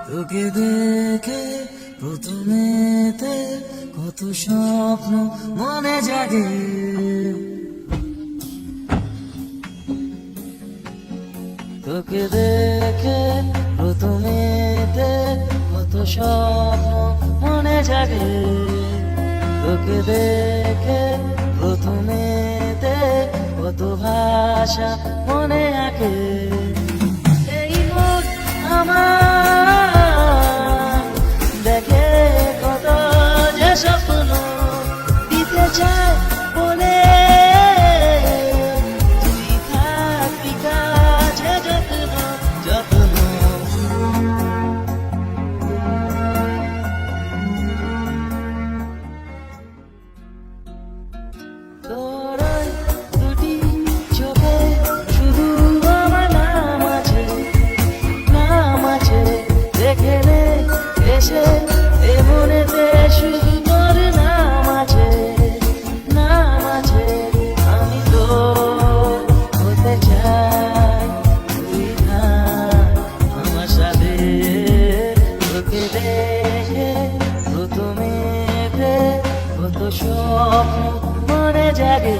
তোকে দেখে প্রথমেতে কত স্বপ্ন মনে জাগে, তোকে দেখে প্রথমেতে কত স্বপ্ন মনে জাগে, তোকে দেখে প্রথমেতে কত ভাষা মনে আঁকে। এই মন আমার দেখে কত যে স্বপ্ন দিতে চায় বলে, তুই থাকবি কাছে যত্ন যত্ন। তোর ওই দুটি চোখে শুধু আমার নাম আছে, নাম আছে। দেখে নে এসে এ মনেতে শুধু তোর নাম আছে, নাম আছে। আমি তো হতে চাই তুই থাক আমার সাথে, তোকে দেখে প্রথমেতে কত স্বপ্ন মনে জাগে।